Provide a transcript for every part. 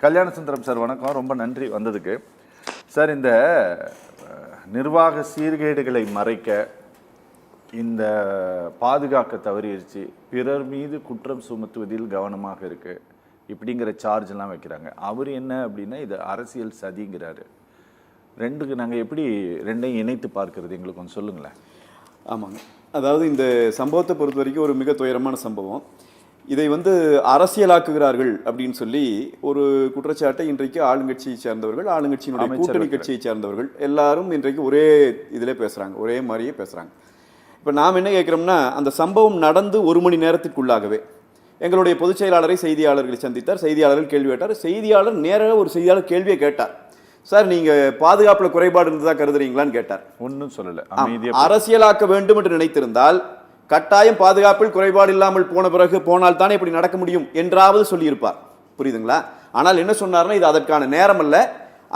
Kalyana Sundaram sir வணக்கம், ரொம்ப நன்றி வந்ததுக்கு. சார், இந்த நிர்வாக சீர்கேடுகளை மறைக்க, இந்த பாதுகாக்க தவறிடுச்சு, பிறர் மீது குற்றம் சுமத்துவதில் கவனமாக இருக்கு இப்படிங்கிற சார்ஜெல்லாம் வைக்கிறாங்க. அவர் என்ன அப்படின்னா இது அரசியல் சதிங்கிறாரு. ரெண்டுக்கு நாங்கள் எப்படி ரெண்டையும் இணைத்து பார்க்கறது, எங்களுக்கு கொஞ்சம் சொல்லுங்களேன். ஆமாங்க, அதாவது இந்த சம்பவத்தை பொறுத்த வரைக்கும் ஒரு மிக துயரமான சம்பவம். இதை அரசியலாக்குகிறார்கள் அப்படின்னு சொல்லி ஒரு குற்றச்சாட்டை இன்றைக்கு ஆளுங்கட்சியை சேர்ந்தவர்கள், ஆளுங்கட்சியினுடைய கூட்டணி கட்சியை சேர்ந்தவர்கள் எல்லாரும் இன்றைக்கு ஒரே இதில் பேசுகிறாங்க, ஒரே மாதிரியே பேசுகிறாங்க. இப்போ நாம் என்ன கேட்குறோம்னா, அந்த சம்பவம் நடந்து 1 மணி நேரத்திற்குள்ளாகவே எங்களுடைய பொதுச் செயலாளரை செய்தியாளர்களை சந்தித்தார். செய்தியாளர்கள் கேள்வி கேட்டார். செய்தியாளர் நேராக ஒரு செய்தியாளர் கேள்வியை கேட்டார். சார், நீங்கள் பாதுகாப்பில் குறைபாடு இருந்ததா கருதுறீங்களான்னு கேட்டார். ஒன்றும் சொல்லலை. அரசியலாக்க வேண்டும் என்று நினைத்திருந்தால் கட்டாயம் பாதுகாப்பில் குறைபாடு இல்லாமல் போனால் தானே இப்படி நடக்க முடியும் என்றாவது சொல்லியிருப்பார். புரியுதுங்களா? ஆனால் என்ன சொன்னார்னா, இது அதற்கான நேரம் அல்ல.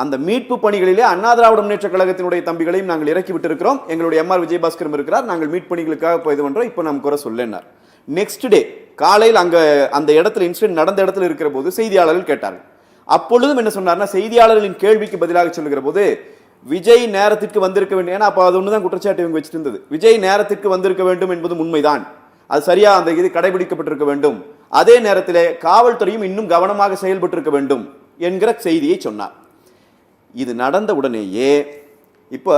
அந்த மீட்பு பணிகளிலே அண்ணா திராவிட முன்னேற்ற கழகத்தினுடைய தம்பிகளையும் நாங்கள் இறக்கி விட்டிருக்கிறோம். எங்களுடைய எம்ஆர் விஜயபாஸ்கரும் இருக்கிறார். நாங்கள் மீட்பு பணிகளுக்காக இது பண்றோம். இப்போ நம்ம குறை சொல்லினார். நெக்ஸ்ட் டே காலையில் அந்த இடத்துல இன்சிடென்ட் நடந்த இடத்துல இருக்கிற போது செய்தியாளர்கள் கேட்டார்கள். அப்பொழுதும் என்ன சொன்னார்னா, செய்தியாளர்களின் கேள்விக்கு பதிலாக சொல்லுகிற போது விஜய் நேரத்திற்கு வந்திருக்க வேண்டும். ஏன்னா அப்போ அது ஒண்ணுதான் குற்றச்சாட்டு இவங்க வச்சுட்டு இருந்தது. விஜய் நேரத்திற்கு வந்திருக்க வேண்டும் என்பது உண்மைதான், அது சரியா அந்த இது கடைபிடிக்கப்பட்டிருக்க வேண்டும். அதே நேரத்தில் காவல்துறையும் இன்னும் கவனமாக செயல்பட்டிருக்க வேண்டும் என்கிற செய்தியை சொன்னார். இது நடந்த உடனேயே இப்போ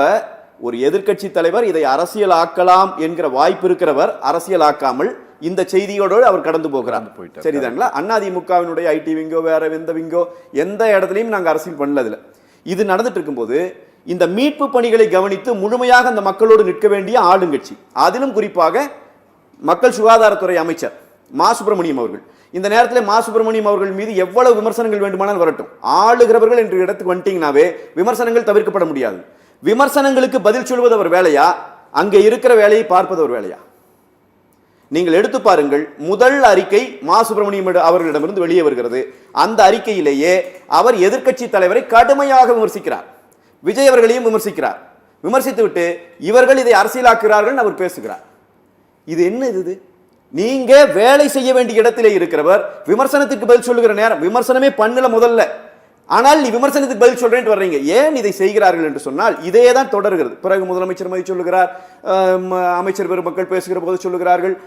ஒரு எதிர்க்கட்சி தலைவர் இதை அரசியலாக்கலாம் என்கிற வாய்ப்பு இருக்கிறவர் அரசியலாக்காமல் இந்த செய்தியோடு அவர் கடந்து போகிறார். சரிதாங்களா? அதிமுகவினுடைய ஐடி விங்கோ வேற எந்த விங்கோ எந்த இடத்துலையும் நாங்கள் அரசியல் பண்ணல. இது நடந்துட்டு இருக்கும்போது இந்த மீட்பு பணிகளை கவனித்து முழுமையாக அந்த மக்களோடு நிற்க வேண்டிய ஆளுங்கட்சி, அதிலும் குறிப்பாக மக்கள் சுகாதாரத்துறை அமைச்சர் மா சுப்பிரமணியம் அவர்கள், இந்த நேரத்தில் மா சுப்பிரமணியம் அவர்கள் மீது எவ்வளவு விமர்சனங்கள் வேண்டுமானால் வரட்டும், ஆளுகிறவர்கள் என்ற இடத்துக்கு வந்துட்டீங்கன்னாவே விமர்சனங்கள் தவிர்க்கப்பட முடியாது. விமர்சனங்களுக்கு பதில் சொல்வது ஒரு வேலையா, அங்கே இருக்கிற வேலையை பார்ப்பது ஒரு வேலையா? நீங்கள் எடுத்து பாருங்கள். முதல் அறிக்கை மா சுப்பிரமணியம் அவர்களிடமிருந்து வெளியே வருகிறது. அந்த அறிக்கையிலேயே அவர் எதிர்க்கட்சி தலைவரை கடுமையாக விமர்சிக்கிறார், விஜய் அவர்களையும் விமர்சிக்கிறார். விமர்சித்துவிட்டு இவர்கள் இதை அரசியலாக்குகிறார்கள் அவர் பேசுகிறார். இது என்ன இது? நீங்க வேலை செய்ய வேண்டிய இடத்திலே இருக்கிறவர் விமர்சனத்துக்கு பதில் சொல்லுகிற நேரம், விமர்சனமே பண்ணல முதல்ல, ஆனால் நீ விமர்சனத்துக்கு பதில் சொல்றேன் வர்றீங்க. ஏன் இதை செய்கிறார்கள் என்று சொன்னால் இதே தான் தொடர்கிறது. பிறகு முதலமைச்சர் மதி சொல்லுகிறார், அமைச்சர் பெருமக்கள் பேசுகிற போது சொல்லுகிறார்கள்,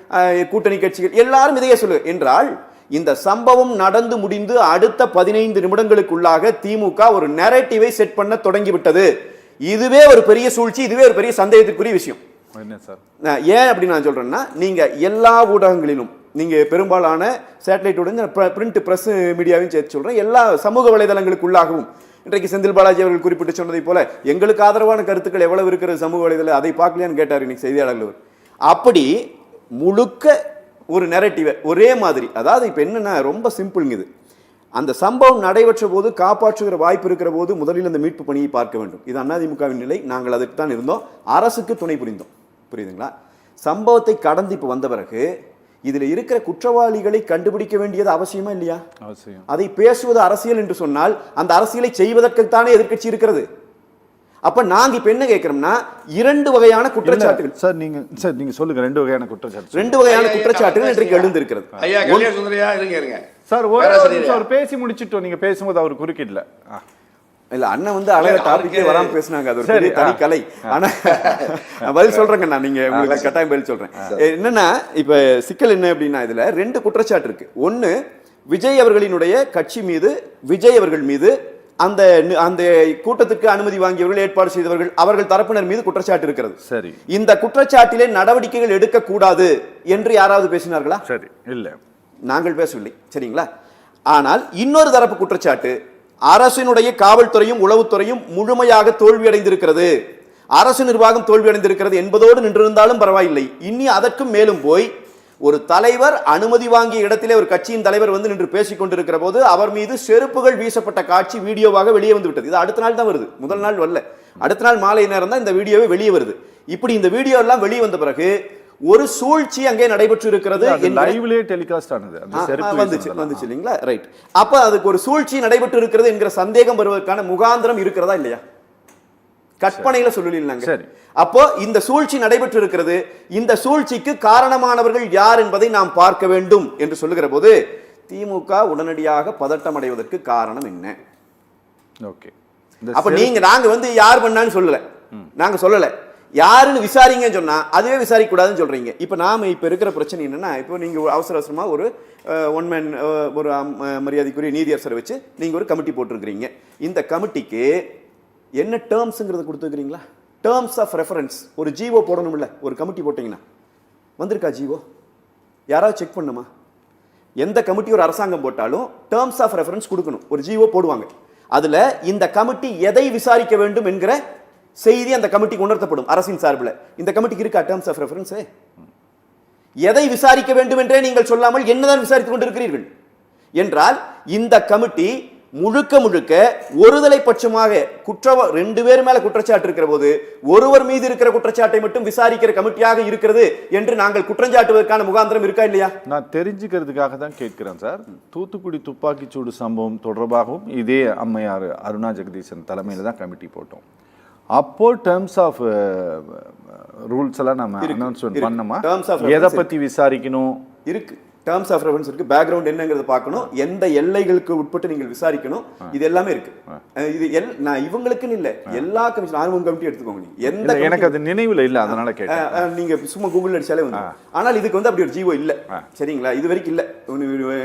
கூட்டணி கட்சிகள் எல்லாரும் இதையே சொல்லு என்றால், இந்த சம்பவம் நடந்து முடிந்து அடுத்த 15 நிமிடங்களுக்குள்ளாக திமுக ஒரு நரேட்டிவை செட் பண்ண தொடங்கிவிட்டது. இதுவே ஒரு பெரிய சூழ்ச்சி, இதுவே ஒரு பெரிய சந்தேகத்துக்குரிய விஷயம். ஏன் அப்படி நான் சொல்றேன்னா, நீங்க எல்லா ஊடகங்களிலும், நீங்க பெரும்பாலான சேட்டலைட்டோட பிரிண்ட் பிரஸ் மீடியாவையும் சேர்த்து சொல்றேன், எல்லா சமூக வலைதளங்களுக்குள்ளாகவும் இன்றைக்கு செந்தில் பாலாஜி அவர்கள் குறிப்பிட்டு சொன்னதை போல எங்களுக்கு ஆதரவான கருத்துக்கள் எவ்வளவு இருக்கிறது சமூக வலைதளம், அதை பார்க்கலையான்னு கேட்டார் இன்னைக்கு செய்தியாளர்கள். அப்படி முழுக்க ஒரு நெரேட்டிவ் ஒரே மாதிரி. அதாவது இப்ப என்னன்னா ரொம்ப சிம்பிள்ங்க இது. அந்த சம்பவம் நடைபெற்ற போது காப்பாற்றுகிற வாய்ப்பு இருக்கிற போது முதலில் அந்த மீட்பு பணியை பார்க்க வேண்டும். இது அதிமுகவின் நிலை. நாங்கள் அதுக்கு தான் இருந்தோம், அரசுக்கு துணை புரிந்தோம். புரியுதுங்களா? சம்பவத்தை கடந்து இப்ப வந்த பிறகு இதுல இருக்கிற குற்றவாளிகளை கண்டுபிடிக்க வேண்டியது அவசியமா இல்லையா? அவசியம். அதை பேசுவது அரசியல் என்று சொன்னால் அந்த அரசியலை செய்வதற்குத்தானே எதிர்க்கட்சி இருக்கிறது. அப்ப நாங்க இப்ப என்ன கேட்கிறோம்னா, 2 வகையான குற்றச்சாட்டுகள். சார் நீங்க சொல்லுங்க. 2 வகையான குற்றச்சாட்டு, 2 வகையான குற்றச்சாட்டுகள் இன்றைக்கு எழுந்திருக்கிறது. ஐயா கல்யாண சுந்தரியா இருங்க சார், ஒரு பேசி முடிச்சிட்டோம். நீங்க பேசும்போது அவர் குறுக்கிடல. இல்ல, அண்ணன் அழகா டாபிக்கே வராம பேசினாங்க. அது ஒரு பெரிய தனி கலை. ஆனா பதில் சொல்றேங்க, நான் நீங்க உங்களுக்கு கட்டாயம் பதில் சொல்றேன். என்னன்னா இப்ப சிக்கல் என்ன அப்படின்னா, இதுல 2 குற்றச்சாட்டு இருக்கு. ஒன்னு, விஜய் அவர்களினுடைய கட்சி மீது, விஜய் அவர்கள் மீது, அந்த அந்த கூட்டத்துக்கு அனுமதி வாங்கியவர்கள், ஏற்பாடு செய்தவர்கள், அவர்கள் தரப்பினர் மீது குற்றச்சாட்டு இருக்கிறது. சரி, இந்த குற்றச்சாட்டிலே நடவடிக்கைகள் எடுக்க கூடாது என்று யாராவது பேசினார்களா? சரி, இல்ல, நாங்கள் பேசவில்லை. சரிங்களா? ஆனால் இன்னொரு தரப்பு குற்றச்சாட்டு, அரசினுடைய காவல்துறையும் உளவுத்துறையும் முழுமையாக தோல்வியடைந்திருக்கிறது, அரசு நிர்வாகம் தோல்வியடைந்திருக்கிறது என்பதோடு நின்றிருந்தாலும் பரவாயில்லை. இனி அதற்கும் மேலும் போய் ஒரு தலைவர் அனுமதி வாங்கிய இடத்திலே ஒரு கட்சியின் தலைவர் நின்று பேசிக் கொண்டிருக்கிற போது அவர் மீது செருப்புகள் வீசப்பட்ட காட்சி வீடியோவாக வெளியே வந்து விட்டது. இது அடுத்த நாள் தான் வருது, முதல் நாள் வரல. அடுத்த நாள் மாலை நேரம் தான் இந்த வீடியோவே வெளியே வருது. இப்படி இந்த வீடியோ எல்லாம் வெளியே வந்த பிறகு ஒரு சூழ்ச்சி அங்கே நடைபெற்று இருக்கிறது. வந்துச்சு இல்லைங்களா? ரைட். அப்ப அதுக்கு ஒரு சூழ்ச்சி நடைபெற்று இருக்கிறது என்கிற சந்தேகம் வருவதற்கான முகாந்திரம் இருக்கிறதா இல்லையா? கற்பனையில சொல்லலாங்க. அப்போ இந்த சூழ்ச்சி நடைபெற்று இருக்கிறது, இந்த சூழ்ச்சிக்கு காரணமானவர்கள் யார் என்பதை நாம் பார்க்க வேண்டும் என்று சொல்லுகிற போது திமுக உடனடியாக பதட்டம் அடைவதற்கு காரணம் என்ன? ஓகே, அப்ப நாங்க வந்து யார் பண்ணான்னு சொல்லல, நாங்க சொல்லல, யாருன்னு விசாரிங்கன்னு சொன்னா அதுவே விசாரிக்க கூடாதுன்னு சொல்றீங்க. இப்ப நாம இப்ப இருக்கிற பிரச்சனை என்னன்னா, இப்போ நீங்க அவசர அவசரமா ஒரு ஒன் மேன் ஒரு மரியாதைக்குரிய நீதியரசரை வச்சு நீங்க ஒரு கமிட்டி போட்டிருக்கிறீங்க. இந்த கமிட்டிக்கு என்ன டேர்ம்ஸ்ங்கிறத கொடுத்துருக்கீங்களா? டேர்ம்ஸ் ஆஃப் ரெஃபரன்ஸ் ஒரு ஜிஓ போடணும்ல. ஒரு கமிட்டி போட்டீங்கன்னா வந்திருக்கா ஜிஓ? யாராவது செக் பண்ணுமா? எந்த கமிட்டி ஒரு அரசாங்கம் போட்டாலும் டேர்ம்ஸ் ஆஃப் ரெஃபரன்ஸ் கொடுக்கணும், ஒரு ஜிஓ போடுவாங்க. அதுல இந்த கமிட்டி எதை விசாரிக்க வேண்டும் என்கிற செய்தி அந்த கமிட்டிக்கு உணர்த்தப்படும் அரசின் சார்பில். இந்த கமிட்டிக்கு இருக்கா டேர்ம்ஸ் ஆஃப் ரெஃபரன்ஸ்? எதை விசாரிக்க வேண்டும் என்றே நீங்கள் சொல்லாமல் என்னதான் விசாரித்துக் கொண்டிருக்கிறீர்கள் என்றால், இந்த கமிட்டி முழுக்க முழுக்க ஒருதலை பட்சமாக ரெண்டு பேர் மேல குற்றச்சாட்டு இருக்கிற போது ஒருவர் மீது இருக்கிற குற்றச்சாட்டை மட்டும் விசாரிக்கிற கமிட்டியாக இருக்கிறது என்று நாங்கள் குற்றஞ்சாட்டுவதற்கான முகாந்திரம் இருக்கா இல்லையா? நான் தெரிஞ்சுக்கிறதுக்காக தான் கேட்கிறேன் சார். தூத்துக்குடி துப்பாக்கிச்சூடு சம்பவம் தொடர்பாகவும் இதே அம்மையார் அருணா ஜெகதீசன் தலைமையில் தான் கமிட்டி போட்டோம். அப்போ டேர்ம்ஸ் ஆஃப் ரூல்ஸ் எல்லாம் நம்ம அனௌன்ஸ்மென்ட் பண்ணோமா? எதை பத்தி விசாரிக்கணும் இருக்கு, டேர்ம்ஸ் ஆஃப் ரெஃபரன்ஸ் இருக்கு, பேக்ரவுண்ட் என்னங்கிறத பார்க்கணும், எந்த எல்லைகளுக்கு உட்பட்டு நீங்கள் விசாரிக்கணும், இது எல்லாமே இருக்கு. இது நான் இவங்களுக்குன்னு இல்ல, எல்லா கமிஷன் ஆர்வம் கமிட்டி எடுத்துக்கோங்க. நீங்க எந்த எனக்கு அது நினைவுல இல்ல, அதனால கேட்டேன். நீங்க சும்மா கூகுள் அடிச்சாலே வந்து. ஆனால் இதுக்கு வந்து அப்படி ஒரு ஜிஓ இல்ல, சரிங்களா? இது வரைக்கும் இல்ல,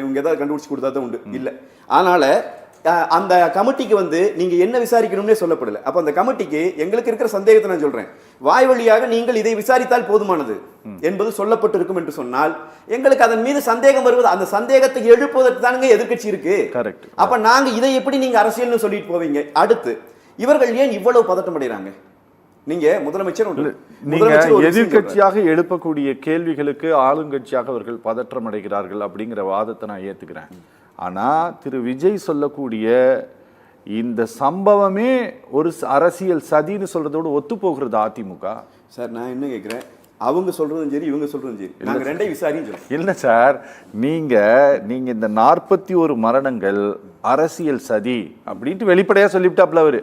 இவங்க ஏதாவது கண்டுபிடிச்சு கொடுத்தா தான் உண்டு, இல்ல. அதனால அந்த கமிட்டிக்கு வந்து நீங்க என்ன விசாரிக்கணும்னே சொல்லப்படல. அப்ப அந்த கமிட்டிக்கு எங்களுக்கு இருக்கிற சந்தேகத்தை நான் சொல்றேன், வாய் வழியாக நீங்கள் இதை விசாரித்தால் போதுமானது என்பது சொல்லப்பட்டிருக்கும் என்று சொன்னால் எங்களுக்கு அதன் மீது சந்தேகம் வருவது, அந்த சந்தேகத்தை எழுப்புவதற்கு தானுங்க எதிர்க்கட்சி இருக்கு. கரெக்ட். அப்ப நாங்க இதை எப்படி நீங்க அரசியல்னு சொல்லிட்டு போவீங்க? அடுத்து இவர்கள் ஏன் இவ்வளவு பதட்டம் அடைகிறாங்க? நீங்க முதலமைச்சர் எதிர்கட்சியாக எழுப்பக்கூடிய கேள்விகளுக்கு ஆளுங்கட்சியாக அவர்கள் பதற்றம் அடைகிறார்கள் அப்படிங்கிற வாதத்தை நான் ஏத்துக்கிறேன். ஆனா திரு விஜய் சொல்லக்கூடிய இந்த சம்பவமே ஒரு அரசியல் சதின்னு சொல்றதோடு ஒத்து போகிறது அதிமுக. சார் நான் என்ன கேட்கிறேன், அவங்க சொல்றதும் சரி இவங்க சொல்றதும் சரி, நாங்க ரெண்டையும் விசாரிக்கிறோம். இல்ல சார், நீங்க இந்த 41 மரணங்கள் அரசியல் சதி அப்படின்ட்டு வெளிப்படையா சொல்லிவிட்டாப்ல. அவரு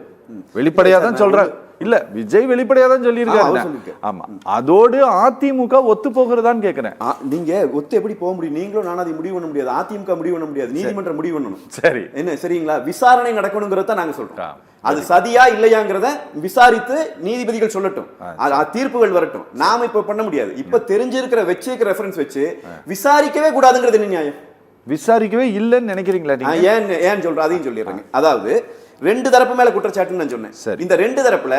வெளிப்படையா தான் சொல்றாரு. இல்ல, விஜய் வெளிப்படையா தான் சொல்லியிருக்காரு. ஆமா, அதோடு அதிமுக ஒத்து போகிறதான்னு கேட்கிறேன். நீங்க ஒத்து எப்படி போக முடியும்? நீங்களும் நானும் அதை முடிவு பண்ண முடியாது, அதிமுக முடிவு பண்ண முடியாது, நீதிமன்றம் முடிவு பண்ணணும். சரி, என்ன சரிங்களா? விசாரணை நடக்கணுங்கிறத நாங்க சொல்றோம். அது சதியா இல்லையாங்கிறத விசாரித்து நீதிபதிகள் சொல்லட்டும், தீர்ப்புகள் வரட்டும். நாம இப்ப பண்ண முடியாது. இப்ப தெரிஞ்சிருக்கிற வச்சிருக்கிற ரெஃபரன்ஸ் வச்சு விசாரிக்கவே கூடாதுங்கிறது என்ன நியாயம்? விசாரிக்கவே இல்லைன்னு நினைக்கிறீங்களா? ஏன் சொல்ற அதையும் சொல்லிடுறாங்க. அதாவது ரெண்டு தரப்பு மேல குற்றச்சாட்டுன்னு நான் சொன்னேன். இந்த ரெண்டு தரப்புல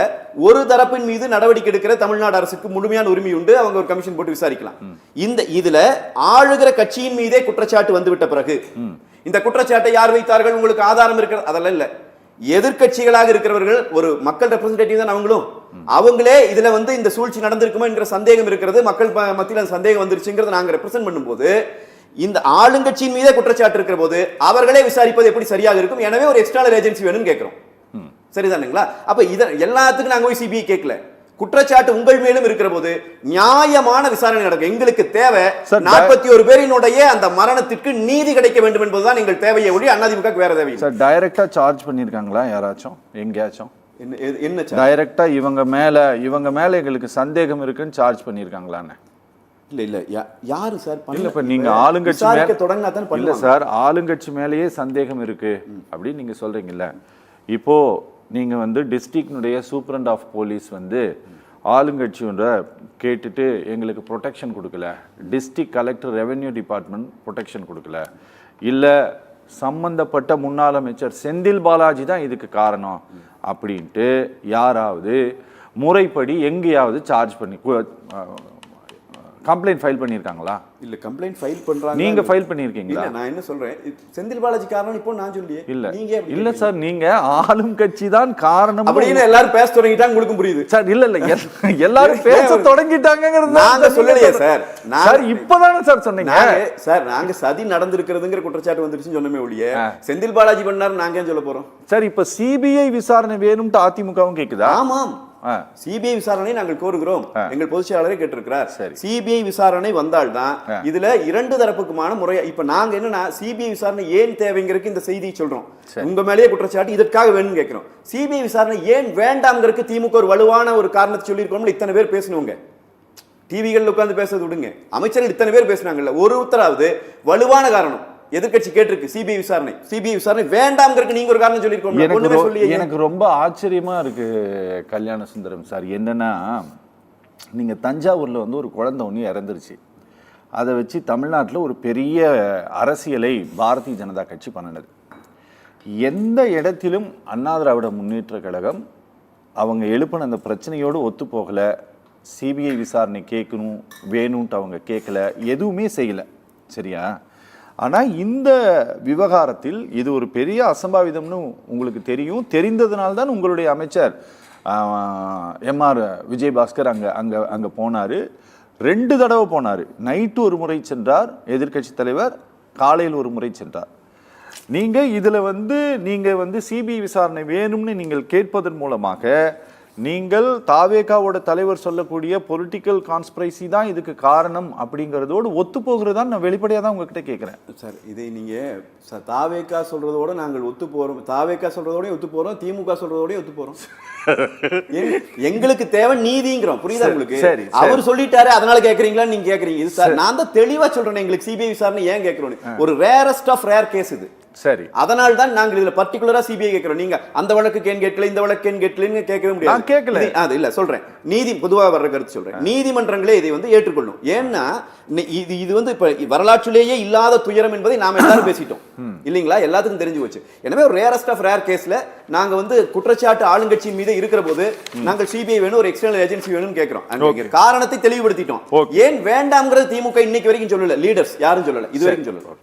ஒரு தரப்பின் மீது நடவடிக்கை எடுக்கிற தமிழ்நாடு அரசுக்கு முழுமையான உரிமை உண்டு, அவங்க ஒரு கமிஷன் போட்டு விசாரிக்கலாம். இதுல ஆளுகிற கட்சியின் மீதே குற்றச்சாட்டு வந்துவிட்ட பிறகு இந்த குற்றச்சாட்டை யார் வைத்தார்கள், உங்களுக்கு ஆதாரம் இருக்கிறது, அதெல்லாம் இல்ல. எதிர்கட்சிகளாக இருக்கிறவர்கள் ஒரு மக்கள் ரெப்ரசன்டேட்டிவ் தான் அவங்களும், அவங்களே இதுல வந்து இந்த சூழ்ச்சி நடந்திருக்குமோ என்கிற சந்தேகம் இருக்கிறது, மக்கள் மத்தியில் அந்த சந்தேகம் வந்துருச்சுங்கிறத நாங்க ரெப்ரசன்ட் பண்ணும்போது இந்த ஆளுங்கட்சியின் மீதே குற்றச்சாட்டு இருக்கிற போது அவர்களே விசாரிப்பது எப்படி சரியாக இருக்கும்? எனவே ஒரு எக்ஸ்டர்னல் ஏஜென்சி வேணும்னு கேட்கிறோம். சரிதானுங்களா? அப்ப இத எல்லாத்துக்கும் நாங்க போய் சிபிஐ கேட்கல. குற்றச்சாட்டு உங்கள் மேலும் இருக்கிற போது நியாயமான விசாரணை நடக்கும். எங்களுக்கு தேவை 41 பேரினுடைய அந்த மரணத்திற்கு நீதி கிடைக்க வேண்டும் என்பதுதான் எங்கள் தேவையை ஒழி அதிமுக வேற தேவை. சார், டைரக்டா சார்ஜ் பண்ணிருக்காங்களா யாராச்சும் எங்கேயாச்சும்? என்ன டைரக்டா இவங்க மேல எங்களுக்கு சந்தேகம் இருக்குன்னு சார்ஜ் பண்ணிருக்காங்களான்னு? இல்ல யாரு சார்? இல்ல, இப்ப நீங்க ஆளுங்கட்சி இல்ல சார், ஆளுங்கட்சி மேலேயே சந்தேகம் இருக்கு அப்படின்னு நீங்க சொல்றீங்கல்ல. இப்போ நீங்க வந்து டிஸ்ட்ரிக்டுடைய சூப்பரண்ட் ஆஃப் போலீஸ் வந்து ஆளுங்கட்சியோட கேட்டுட்டு எங்களுக்கு ப்ரொடெக்ஷன் கொடுக்கல, district collector revenue department protection கொடுக்கல, இல்ல சம்பந்தப்பட்ட முன்னாள் அமைச்சர் செந்தில் பாலாஜி தான் இதுக்கு காரணம் அப்படின்ட்டு யாராவது முறைப்படி எங்கேயாவது சார்ஜ் பண்ணி கம்ப்ளைண்ட் ஃபைல் பண்ணிருக்காங்களா? இல்ல, கம்ப்ளைண்ட் ஃபைல் பண்றாங்க. நீங்க ஃபைல் பண்ணிருக்கீங்களா? நான் என்ன சொல்றேன், செந்தில் பாலாஜி காரணம் இப்போ நான் சொல்லியே இல்ல. நீங்க இல்ல சார், நீங்க ஆளும் கட்சி தான் காரணம் அப்படின்னு எல்லாரும் பேச தொடங்கிட்டாங்க. உங்களுக்கு புரியுது சார்? இல்ல எல்லாரும் பேச தொடங்கிட்டாங்கங்கிறது நாங்க சொல்லலையே சார். சார் இப்பதானே சார் சொன்னீங்க. சார் நாங்க சதி நடந்திருக்கிறதுங்கிற குற்றச்சாட்டு வந்துருச்சுன்னு சொன்னமே ஒழிய செந்தில் பாலாஜி பண்ணாரு நாங்க ஏன் சொல்ல போறோம்? சார், இப்ப சிபிஐ விசாரணை வேணும்ட்டு அதிமுகவும் கேக்குதா? ஆமாம், சிபிஐ விசாரணை நாங்கள் கோருகிறோம். எங்கள் பொதுச் செயலாளரே கேட்டிருக்கிறார். சிபிஐ விசாரணை வந்தால்தான் இதுல இரண்டு தரப்புக்குமான முறை. இப்ப நாங்க என்னன்னா சிபிஐ விசாரணை ஏன் தேவைங்கிறதுக்கு இந்த செய்தியை சொல்றோம். உங்க மேலேயே குற்றச்சாட்டு இதற்காக வேணும்னு கேட்கிறோம். சிபிஐ விசாரணை ஏன் வேண்டாம்ங்கிறதுக்கு திமுக ஒரு வலுவான ஒரு காரணத்தை சொல்லியிருக்கோம். இத்தனை பேர் பேசணுங்க, டிவிகள் உட்கார்ந்து பேசுறது விடுங்க, அமைச்சர்கள் இத்தனை பேர் பேசினாங்கல்ல, ஒருத்தராவது வலுவான காரணம் எதிர்க்கட்சி கேட்டிருக்கு சிபிஐ விசாரணை வேண்டாம்ங்கிறதுக்கு நீங்க ஒரு காரணம் சொல்லிருக்கோம். எனக்கு ரொம்ப ஆச்சரியமா இருக்கு கல்யாண சுந்தரம் சார். என்னன்னா, நீங்க தஞ்சாவூர்ல வந்து ஒரு குழந்தை ஒன்று இறந்துருச்சு. அதை வச்சு தமிழ்நாட்டில் ஒரு பெரிய அரசியலை பாரதிய ஜனதா கட்சி பண்ணினது. எந்த இடத்திலும் அண்ணா திராவிட முன்னேற்ற கழகம் அவங்க எழுப்பின அந்த பிரச்சனையோடு ஒத்து போகலை, சிபிஐ விசாரணை கேட்கணும் வேணும்ன்ட்டு அவங்க கேட்கல, எதுவுமே செய்யலை. சரியா? ஆனால் இந்த விவகாரத்தில் இது ஒரு பெரிய அசம்பாவிதம்னு உங்களுக்கு தெரியும். தெரிந்ததுனால்தான் உங்களுடைய அமைச்சர் எம்ஆர் விஜயபாஸ்கர் அங்கே போனார். 2 தடவை போனார். நைட்டு ஒரு முறை சென்றார் எதிர்க்கட்சி தலைவர், காலையில் ஒரு முறை சென்றார். இதில் நீங்கள் வந்து சிபிஐ விசாரணை வேணும்னு நீங்கள் கேட்பதன் மூலமாக நீங்கள் தாவேகாவோட தலைவர் சொல்லக்கூடிய பொலிட்டிக்கல் கான்ஸ்பிரசி தான் இதுக்கு காரணம் அப்படிங்கிறதோடு ஒத்து போகிறதான் நான் வெளிப்படையாக தான் உங்ககிட்ட கேட்குறேன் சார். இதை நீங்கள் தாவேகா சொல்றதோட நாங்கள் ஒத்து போகிறோம், தாவேகா சொல்றதோடய ஒத்து போகிறோம், திமுக சொல்றதோடய ஒத்து போகிறோம். எங்களுக்கு தேவை நீதிங்கிறோம். புரியுதா உங்களுக்கு? அவர் சொல்லிட்டாரு அதனால கேட்குறீங்களான்னு நீங்க கேட்குறீங்க. இது சார் நான் தான் தெளிவாக சொல்றேன். எங்களுக்கு சிபிஐ விசாரணை ஏன் கேட்குறோம், ஒரு ரேரஸ்ட் ஆஃப் ரேர் கேஸ் இது. சரி, அதனால தான் நாங்கள் இதுல பர்టిక్యులரா சிபிஐ கேட்கிறோம். நீங்க அந்த வழக்கு ஏன் கேட்கல, இந்த வழக்கு ஏன் கேட்கலன்னு கேட்கவே முடியாது. நான் கேட்கல. அது இல்ல சொல்றேன், பொதுவாக வர்ற கருத்து சொல்றேன். நீதிமன்றங்களே இதை வந்து ஏற்றுக்கொள்ளும். ஏன்னா இது வந்து இப்ப வரலாற்றிலேயே இல்லாத துயரம் என்பதை நாம எல்லாரும் பேசிட்டோம் இல்லீங்களா? எல்லாத்துக்கும் தெரிஞ்சு போச்சு. எனவே ஒரு ரேரஸ்ட் ஆஃப் ரேர் கேஸ்ல நாங்க வந்து குற்றச்சாட்டு ஆளுங்கட்சியின் மீது இருக்கிற போது நாங்கள் சிபிஐ வேணும், ஒரு எக்ஸ்டர்னல் ஏஜென்சி வேணும்னு கேட்கிறோம். காரணத்தை தெளிவுபடுத்திட்டோம். ஏன் வேண்டாம்ங்கிறது திமுக இன்னைக்கு வரைக்கும் சொல்லல, லீடர்ஸ் யாரும் சொல்லல, இது வரைக்கும் சொல்லல.